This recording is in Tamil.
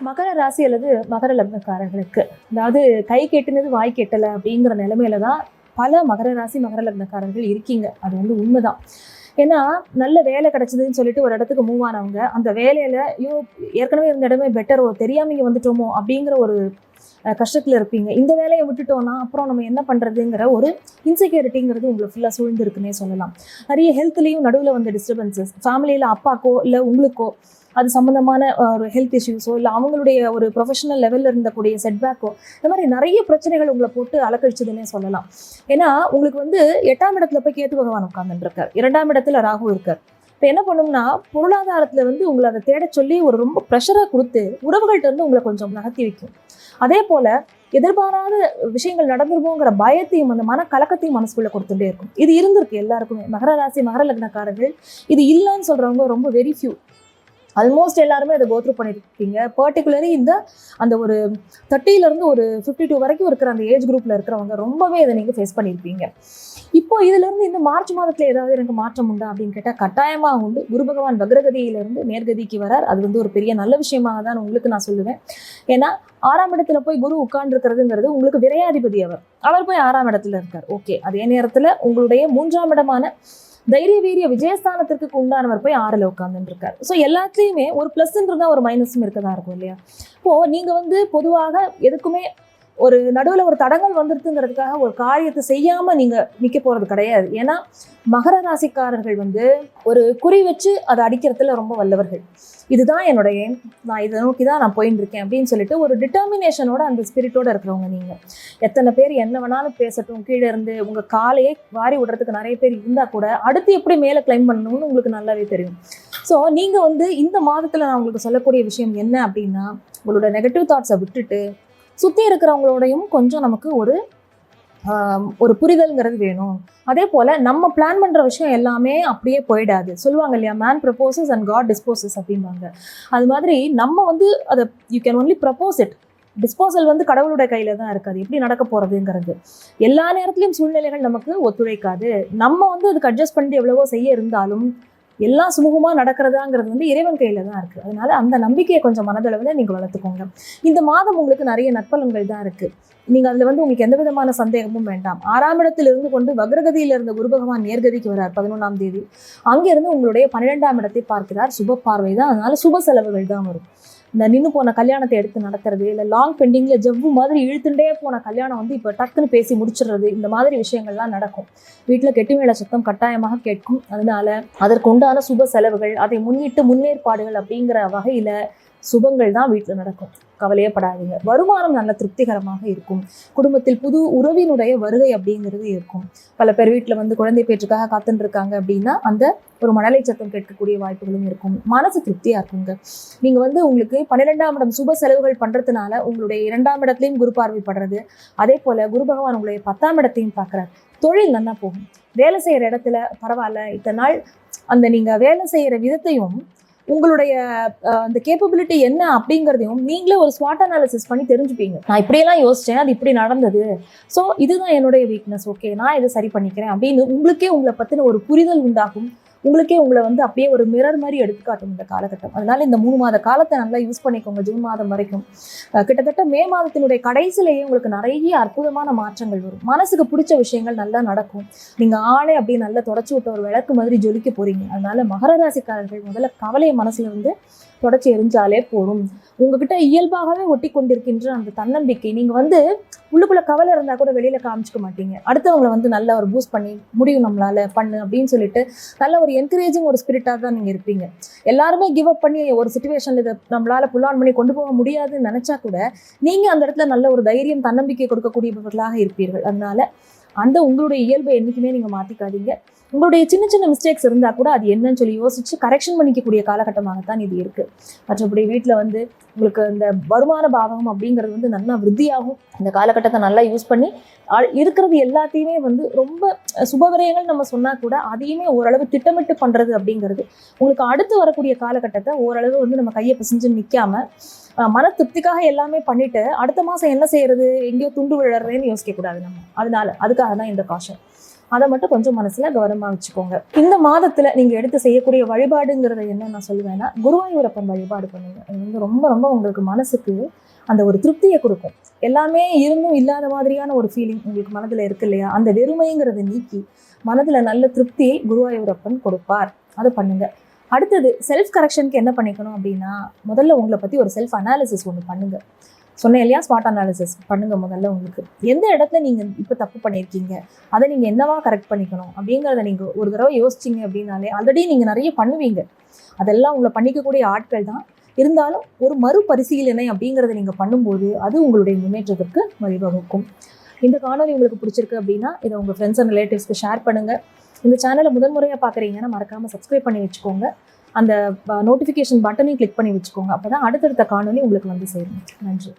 மகர ராசி அல்லது மகர லக்னக்காரர்களுக்கு, அதாவது கை கெட்டுனது வாய் கெட்டலை அப்படிங்கிற நிலைமையில தான் பல மகர ராசி மகர லக்னக்காரர்கள் இருக்கீங்க. அது உண்மைதான். ஏன்னா நல்ல வேலை கிடைச்சதுன்னு சொல்லிட்டு ஒரு இடத்துக்கு மூவ் ஆனவங்க அந்த வேலையில ஐயோ ஏற்கனவே இருந்த இடமே பெட்டரோ தெரியாம இங்க வந்துட்டோமோ அப்படிங்கிற ஒரு கஷ்டத்துல இருப்பீங்க. இந்த வேலையை விட்டுட்டோம்னா அப்புறம் நம்ம என்ன பண்றதுங்கிற ஒரு இன்செக்யூரிட்டிங்கிறது உங்களுக்கு ஃபுல்லா சூழ்ந்து இருக்குன்னே சொல்லலாம். நிறைய ஹெல்த்லயும் நடுவில் வந்த டிஸ்டர்பன்சஸ், ஃபேமிலியில அப்பாக்கோ இல்லை உங்களுக்கோ அது சம்மந்தமான ஒரு ஹெல்த் இஷ்யூஸோ இல்லை அவங்களுடைய ஒரு ப்ரொஃபஷனல் லெவலில் இருந்தக்கூடிய செட்பேக்கோ, இந்த மாதிரி நிறைய பிரச்சனைகள் உங்களை போட்டு அலக்கழிச்சதுன்னே சொல்லலாம். ஏன்னா உங்களுக்கு 8ஆம் இடத்துல போய் கேத்து பகவான் உட்கார்ந்துருக்கார், 2ஆம் இடத்துல ராகு இருக்கார். இப்போ என்ன பண்ணும்னா பொருளாதாரத்துல உங்களை அதை தேட சொல்லி ஒரு ரொம்ப ப்ரெஷரை கொடுத்து உறவுகள்கிட்ட உங்களை கொஞ்சம் நகர்த்தி வைக்கும். அதே போல எதிர்பாராத விஷயங்கள் நடந்துருமோங்கிற பயத்தையும் அந்த மன கலக்கத்தையும் மனசுக்குள்ள கொடுத்துட்டே இருக்கும். இது இருந்திருக்கு எல்லாருக்குமே. மகர ராசி மகர லக்னக்காரர்கள் இது இல்லைன்னு சொல்றவங்க ரொம்ப வெரி ஃபியூ. ஆல்மோஸ்ட் எல்லாருமே அதை கோத்ரூ பண்ணியிருக்கீங்க. பர்டிகுலரி அந்த ஒரு 30லேருந்து ஒரு 52 வரைக்கும் இருக்கிற அந்த ஏஜ் குரூப்ல இருக்கிறவங்க ரொம்பவே இதை நீங்கள் ஃபேஸ் பண்ணியிருப்பீங்க. இப்போ இதுலேருந்து இந்த மார்ச் மாதத்தில் ஏதாவது எனக்கு மாற்றம் உண்டா அப்படின்னு கேட்டால் கட்டாயமாக உண்டு. குரு பகவான் வக்ரகதியிலிருந்து நேர்கதிக்கு வரார். அது ஒரு பெரிய நல்ல விஷயமாக தான் உங்களுக்கு நான் சொல்லுவேன். ஏன்னா 6ஆம் இடத்துல போய் குரு உட்கார்ந்துருக்கிறதுங்கிறது உங்களுக்கு விரையாதிபதி. அவர் போய் 6ஆம் இடத்துல இருக்கார். ஓகே, அதே நேரத்தில் உங்களுடைய 3ஆம் இடமான தைரிய வீரிய விஜயஸ்தானத்திற்கு உண்டானவர் போய் 6ல் உட்கார்ந்துட்டு இருக்காரு. ஸோ எல்லாத்துலேயுமே ஒரு ப்ளஸ்ன்றதா ஒரு மைனஸும் இருக்கதான் இருக்கும் இல்லையா? இப்போது நீங்கள் பொதுவாக எதுக்குமே ஒரு நடுவில் ஒரு தடங்கள் வந்துருதுங்கிறதுக்காக ஒரு காரியத்தை செய்யாமல் நீங்கள் நிற்க போகிறது கிடையாது. ஏன்னா மகர ராசிக்காரர்கள் ஒரு குறி வச்சு அதை அடிக்கிறதுல ரொம்ப வல்லவர்கள். இதுதான் என்னோட எய்ம், நான் இதை நோக்கி தான் நான் போயின்னு இருக்கேன் அப்படின்னு சொல்லிட்டு ஒரு டிட்டர்மினேஷனோட அந்த ஸ்பிரிட்டோட இருக்கிறவங்க நீங்கள். எத்தனை பேர் என்ன வேணாலும் பேசட்டும், கீழே இருந்து உங்கள் காலையே வாரி விடுறதுக்கு நிறைய பேர் இருந்தால் கூட அடுத்து எப்படி மேலே கிளைம் பண்ணணும்னு உங்களுக்கு நல்லாவே தெரியும். ஸோ நீங்கள் இந்த மாதத்தில் நான் உங்களுக்கு சொல்லக்கூடிய விஷயம் என்ன அப்படின்னா, உங்களோட நெகட்டிவ் தாட்ஸை விட்டுட்டு சுற்றி இருக்கிறவங்களோடையும் கொஞ்சம் நமக்கு ஒரு புரிதல்ங்கிறது வேணும். அதே போல் நம்ம பிளான் பண்ணுற விஷயம் எல்லாமே அப்படியே போயிடாது. சொல்லுவாங்க இல்லையா, man proposes and God disposes அப்படிம்பாங்க. அது மாதிரி நம்ம அதை you can only propose it. Disposal கடவுளுடைய கையில தான் இருக்காது. எப்படி நடக்க போகிறதுங்கிறது எல்லா நேரத்துலையும் சூழ்நிலைகள் நமக்கு ஒத்துழைக்காது. நம்ம அதுக்கு அட்ஜஸ்ட் பண்ணிட்டு எவ்வளவோ செய்ய இருந்தாலும் எல்லாம் சுமூகமாக நடக்கிறதாங்கிறது இறைவன் கையில் தான் இருக்குது. அதனால அந்த நம்பிக்கையை கொஞ்சம் மனதளவில் நீங்கள் வளர்த்துக்கோங்க. இந்த மாதம் உங்களுக்கு நிறைய நற்பலன்கள் தான் இருக்குது. நீங்கள் அதில் உங்களுக்கு எந்த விதமான சந்தேகமும் வேண்டாம். 6ஆம் இடத்தில் இருந்து கொண்டு வக்ரகதியில் இருந்த குரு பகவான் நேர்கதிக்கு வரார் 11ஆம் தேதி. அங்கிருந்து உங்களுடைய 12ஆம் இடத்தை பார்க்கிறார். சுப பார்வை தான், அதனால சுப செலவுகள் தான் வரும். இந்த நின்று போன கல்யாணத்தை எடுத்து நடத்துறது, இல்லை லாங் பெண்டிங்கில் ஜவ்வு மாதிரி இழுத்துட்டே போன கல்யாணம் இப்போ டக்குன்னு பேசி முடிச்சிடுறது, இந்த மாதிரி விஷயங்கள்லாம் நடக்கும். வீட்டில் கெட்டிமேள சத்தம் கட்டாயமாக கேட்கும். அதனால அதற்கு உண்டான சுப செலவுகள், அதை முன்னிட்டு முன்னேற்பாடுகள் அப்படிங்கிற வகையில் சுபங்கள் தான் வீட்டில் நடக்கும். கவலையே படாதீங்க. வருமானம் நல்ல திருப்திகரமாக இருக்கும். குடும்பத்தில் புது உறவினுடைய வருகை அப்படிங்கிறது இருக்கும். பல பேர் வீட்டில் குழந்தை பேற்றுக்காக காத்துட்டு இருக்காங்க அப்படின்னா அந்த ஒரு மழலை சத்தம் கேட்கக்கூடிய வாய்ப்புகளும் இருக்கும். மனசு திருப்தியாக இருக்குங்க. நீங்கள் உங்களுக்கு 12ஆம் இடம் சுப செலவுகள் பண்ணுறதுனால உங்களுடைய 2ஆம் இடத்துலையும் குரு பார்வைப்படுறது, அதே போல் குரு பகவான் உங்களுடைய 10ஆம் இடத்தையும் பார்க்குறாரு. தொழில் நல்லா போகும். வேலை செய்கிற இடத்துல பரவாயில்ல, இத்தனை நாள் நீங்கள் வேலை செய்கிற விதத்தையும் உங்களுடைய அந்த கேப்பபிலிட்டி என்ன அப்படிங்கிறதையும் நீங்களே ஒரு ஸ்வாட் அனாலிசிஸ் பண்ணி தெரிஞ்சுப்பீங்க. நான் இப்படியெல்லாம் யோசித்தேன், அது இப்படி நடந்தது, ஸோ இதுதான் என்னுடைய வீக்னஸ், ஓகே நான் இதை சரி பண்ணிக்கிறேன் அப்படின்னு உங்களுக்கே உங்களை பற்றின ஒரு புரிதல் உண்டாகும். உங்களுக்கே உங்களை அப்படியே ஒரு மிரர் மாதிரி எடுத்துக்காட்டும் இந்த காலகட்டம். அதனால இந்த 3 மாத காலத்தை நல்லா யூஸ் பண்ணிக்கோங்க. ஜூன் மாதம் வரைக்கும், கிட்டத்தட்ட மே மாதத்தினுடைய கடைசியிலேயே உங்களுக்கு நிறைய அற்புதமான மாற்றங்கள் வரும். மனசுக்கு பிடிச்ச விஷயங்கள் நல்லா நடக்கும். நீங்கள் ஆளே அப்படியே நல்லா தொடச்சி விட்ட ஒரு விளக்கு மாதிரி ஜொலிக்க போறீங்க. அதனால மகர ராசிக்காரர்கள் முதல்ல கவலையை மனசுல தொடச்சி எரிஞ்சாலே போடும். உங்ககிட்ட இயல்பாகவே ஒட்டி கொண்டிருக்கின்ற அந்த தன்னம்பிக்கை, நீங்கள் உள்ளுக்குள்ள கவலை இருந்தால் கூட வெளியில காமிச்சிக்க மாட்டீங்க. அடுத்தவங்களை நல்ல ஒரு பூஸ்ட் பண்ணி முடியும் நம்மளால பண்ணு அப்படின்னு சொல்லிட்டு நல்ல ஒரு என்கரேஜிங் ஒரு ஸ்பிரிட்டாக தான் நீங்கள் இருப்பீங்க. எல்லாருமே கிவ் அப் பண்ணி ஒரு சுச்சுவேஷன்ல இதை நம்மளால புல் ஆன் பண்ணி கொண்டு போக முடியாதுன்னு நினைச்சா கூட நீங்கள் அந்த இடத்துல நல்ல ஒரு தைரியம் தன்னம்பிக்கை கொடுக்கக்கூடியவர்களாக இருப்பீர்கள். அதனால அந்த உங்களுடைய இயல்பை என்றைக்குமே நீங்கள் மாற்றிக்காதீங்க. உங்களுடைய சின்ன சின்ன மிஸ்டேக்ஸ் இருந்தால் கூட அது என்னன்னு சொல்லி யோசிச்சு கரெக்ஷன் பண்ணிக்கக்கூடிய காலகட்டமாகத்தான் இது இருக்குது. மற்றபடி வீட்டில் உங்களுக்கு இந்த வருமான பாவகம் அப்படிங்கிறது நல்லா விருத்தியாகும். இந்த காலகட்டத்தை நல்லா யூஸ் பண்ணி இருக்கிறது எல்லாத்தையுமே ரொம்ப சுபவிரயங்கள் நம்ம சொன்னால் கூட அதையுமே ஓரளவு திட்டமிட்டு பண்ணுறது அப்படிங்கிறது உங்களுக்கு அடுத்து வரக்கூடிய காலகட்டத்தை ஓரளவு நம்ம கையை பிசைஞ்சு நிற்காம மன திருப்திக்காக எல்லாமே பண்ணிட்டு அடுத்த மாதம் என்ன செய்யறது, எங்கேயோ துண்டு விழறதுன்னு யோசிக்க கூடாது நம்ம. அதுக்காக தான் இந்த காஷன். அதை மட்டும் கொஞ்சம் மனசுல கவனமா வச்சுக்கோங்க. இந்த மாதத்துல நீங்க எடுத்து செய்யக்கூடிய வழிபாடுங்கிறத என்ன நான் சொல்லுவேன்னா, குருவாயூரப்பன் வழிபாடு பண்ணுங்க. அது வந்து ரொம்ப ரொம்ப உங்களுக்கு மனசுக்கு அந்த ஒரு திருப்தியை கொடுக்கும். எல்லாமே இருந்தும் இல்லாத மாதிரியான ஒரு ஃபீலிங் உங்களுக்கு மனதுல இருக்கு இல்லையா, அந்த வெறுமைங்கிறத நீக்கி மனதுல நல்ல திருப்தியை குருவாயூரப்பன் கொடுப்பார். அதை பண்ணுங்க. அடுத்தது செல்ஃப் கரெக்ஷனுக்கு என்ன பண்ணிக்கணும் அப்படின்னா, முதல்ல உங்களை பத்தி ஒரு செல்ஃப் அனாலிசிஸ் ஒன்று பண்ணுங்க. சொன்னேன் இல்லையா, ஸ்பாட் அனாலிசிஸ் பண்ணுங்க. முதல்ல உங்களுக்கு எந்த இடத்துல நீங்க இப்போ தப்பு பண்ணியிருக்கீங்க, அதை நீங்க என்னவா கரெக்ட் பண்ணிக்கணும் அப்படிங்கிறத நீங்க ஒரு தடவை யோசிச்சிங்க அப்படின்னாலே, ஆல்ரெடி நீங்க நிறைய பண்ணுவீங்க, அதெல்லாம் உங்களை பண்ணிக்கக்கூடிய ஆட்கள் தான். இருந்தாலும் ஒரு மறுபரிசீலனை அப்படிங்கிறத நீங்க பண்ணும்போது அது உங்களுடைய முன்னேற்றத்திற்கு வழிவகுக்கும். இந்த காணொலி உங்களுக்கு பிடிச்சிருக்கு அப்படின்னா இதை உங்க ஃப்ரெண்ட்ஸ் அண்ட் ரிலேட்டிவ்ஸ்க்கு ஷேர் பண்ணுங்க. இந்த சேனலை முதன்முறையாக பார்க்குறீங்கன்னா மறக்காம சப்ஸ்கிரைப் பண்ணி வச்சுக்கோங்க. அந்த நோட்டிஃபிகேஷன் பட்டனையும் கிளிக் பண்ணி வச்சுக்கோங்க. அப்போ தான் அடுத்தடுத்த காணொலி உங்களுக்கு வந்து சேரும். நன்றி.